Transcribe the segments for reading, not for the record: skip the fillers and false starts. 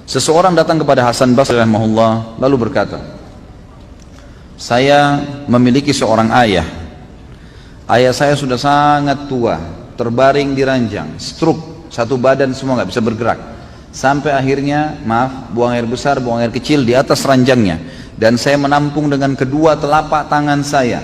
Seseorang datang kepada Hasan Basri rahimahullah lalu berkata, saya memiliki seorang ayah. Ayah saya sudah sangat tua, terbaring di ranjang, stroke, satu badan semua nggak bisa bergerak. Sampai akhirnya, buang air besar, buang air kecil di atas ranjangnya. Dan saya menampung dengan kedua telapak tangan saya,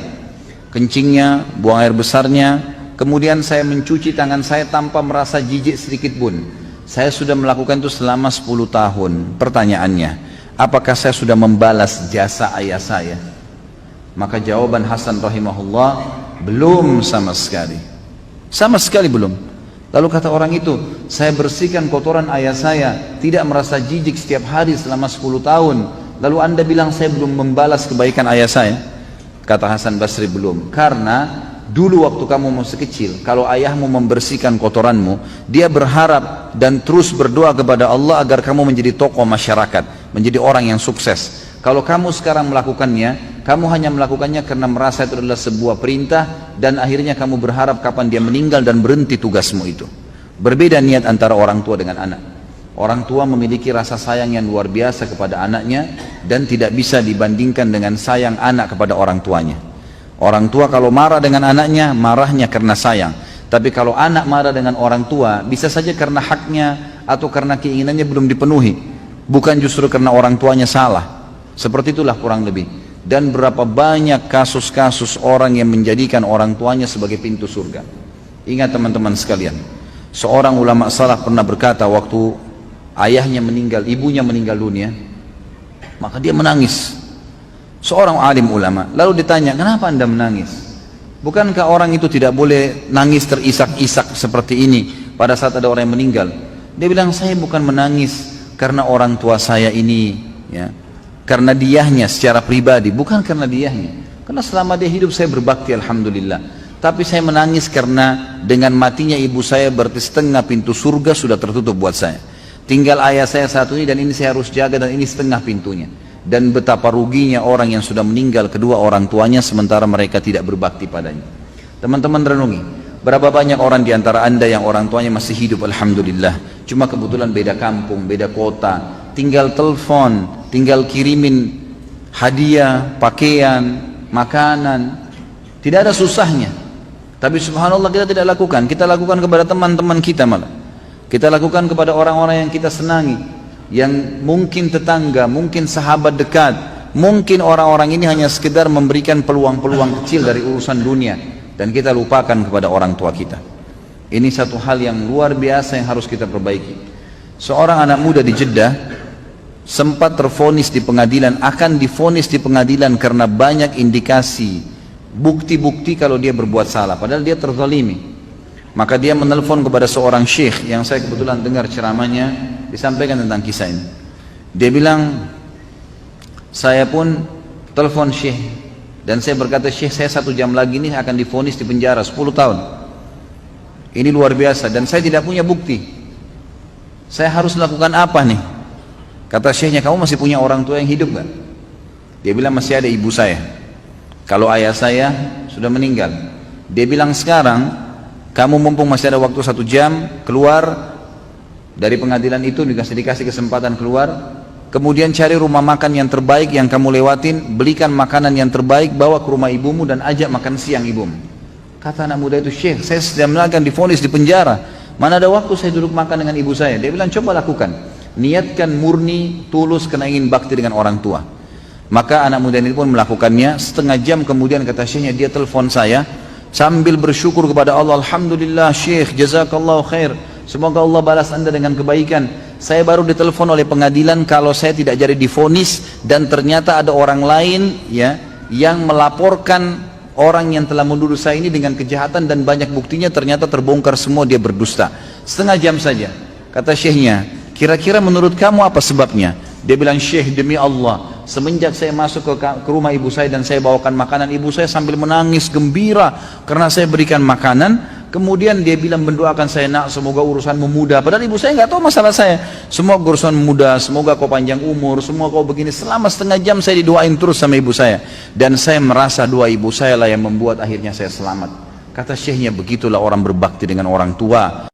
kencingnya, buang air besarnya. Kemudian saya mencuci tangan saya tanpa merasa jijik sedikit pun. Saya sudah melakukan itu selama 10 tahun. Pertanyaannya, apakah saya sudah membalas jasa ayah saya? Maka jawaban Hasan rahimahullah, belum sama sekali. Sama sekali belum. Lalu kata orang itu, saya bersihkan kotoran ayah saya, tidak merasa jijik setiap hari selama 10 tahun. Lalu anda bilang saya belum membalas kebaikan ayah saya? Kata Hasan Basri, belum. Karena dulu waktu kamu masih kecil, kalau ayahmu membersihkan kotoranmu, dia berharap dan terus berdoa kepada Allah agar kamu menjadi tokoh masyarakat, menjadi orang yang sukses. Kalau kamu sekarang melakukannya, kamu hanya melakukannya karena merasa itu adalah sebuah perintah, dan akhirnya kamu berharap kapan dia meninggal dan berhenti tugasmu itu. Berbeda niat antara orang tua dengan anak. Orang tua memiliki rasa sayang yang luar biasa kepada anaknya, dan tidak bisa dibandingkan dengan sayang anak kepada orang tuanya. Orang tua kalau marah dengan anaknya, marahnya karena sayang. Tapi kalau anak marah dengan orang tua, bisa saja karena haknya atau karena keinginannya belum dipenuhi, bukan justru karena orang tuanya salah. Seperti itulah kurang lebih. Dan berapa banyak kasus-kasus orang yang menjadikan orang tuanya sebagai pintu surga. Ingat teman-teman sekalian, seorang ulama salaf pernah berkata waktu ayahnya meninggal, ibunya meninggal dunia, maka dia menangis. Seorang alim ulama, lalu ditanya, kenapa anda menangis? Bukankah orang itu tidak boleh nangis terisak-isak seperti ini pada saat ada orang yang meninggal? Dia bilang, saya bukan menangis karena orang tua saya ini, ya, karena diahnya secara pribadi, bukan karena diahnya. Karena selama dia hidup saya berbakti, alhamdulillah. Tapi saya menangis karena dengan matinya ibu saya berarti setengah pintu surga sudah tertutup buat saya. Tinggal ayah saya satu ini, dan ini saya harus jaga, dan ini setengah pintunya. Dan betapa ruginya orang yang sudah meninggal kedua orang tuanya sementara mereka tidak berbakti padanya. Teman-teman renungi, berapa banyak orang di antara anda yang orang tuanya masih hidup, alhamdulillah, cuma kebetulan beda kampung, beda kota, tinggal telepon, tinggal kirimin hadiah, pakaian, makanan, tidak ada susahnya. Tapi subhanallah kita tidak lakukan. Kita lakukan kepada teman-teman kita, malah kita lakukan kepada orang-orang yang kita senangi, yang mungkin tetangga, mungkin sahabat dekat, mungkin orang-orang ini hanya sekedar memberikan peluang-peluang kecil dari urusan dunia, dan kita lupakan kepada orang tua kita. Ini satu hal yang luar biasa yang harus kita perbaiki. Seorang anak muda di Jeddah sempat tervonis di pengadilan, akan divonis di pengadilan karena banyak indikasi, bukti-bukti kalau dia berbuat salah, padahal dia terzalimi. Maka dia menelpon kepada seorang syekh yang saya kebetulan dengar ceramahnya, disampaikan tentang kisah ini. Dia bilang, saya pun telepon syekh, dan saya berkata, syekh, saya 1 jam lagi ini akan divonis di penjara 10 tahun. Ini luar biasa, dan saya tidak punya bukti. Saya harus lakukan apa nih? Kata syekhnya, kamu masih punya orang tua yang hidup gak? Dia bilang, masih ada ibu saya. Kalau ayah saya sudah meninggal. Dia bilang, sekarang kamu mumpung masih ada waktu 1 jam, keluar dari pengadilan itu, dikasih kesempatan keluar, kemudian cari rumah makan yang terbaik yang kamu lewatin, belikan makanan yang terbaik, bawa ke rumah ibumu dan ajak makan siang ibumu. Kata anak muda itu, syekh, saya sedang akan divonis di penjara, mana ada waktu saya duduk makan dengan ibu saya. Dia bilang, coba lakukan, niatkan murni, tulus karena ingin bakti dengan orang tua. Maka anak muda ini pun melakukannya. Setengah jam kemudian kata syekhnya, dia telepon saya sambil bersyukur kepada Allah, alhamdulillah syekh, jazakallahu khair, semoga Allah balas anda dengan kebaikan. Saya baru ditelepon oleh pengadilan kalau saya tidak jadi divonis, dan ternyata ada orang lain, ya, yang melaporkan orang yang telah menuduh saya ini dengan kejahatan, dan banyak buktinya ternyata terbongkar semua, dia berdusta. Setengah jam saja. Kata syekhnya, kira-kira menurut kamu apa sebabnya? Dia bilang, syekh, demi Allah, semenjak saya masuk ke rumah ibu saya dan saya bawakan makanan, ibu saya sambil menangis gembira karena saya berikan makanan. Kemudian dia bilang, mendoakan saya, nak, semoga urusanmu mudah. Padahal ibu saya nggak tahu masalah saya. Semoga urusan mudah, semoga kau panjang umur, semoga kau begini. Selama setengah jam saya didoain terus sama ibu saya, dan saya merasa doa ibu saya lah yang membuat akhirnya saya selamat. Kata syekhnya, begitulah orang berbakti dengan orang tua.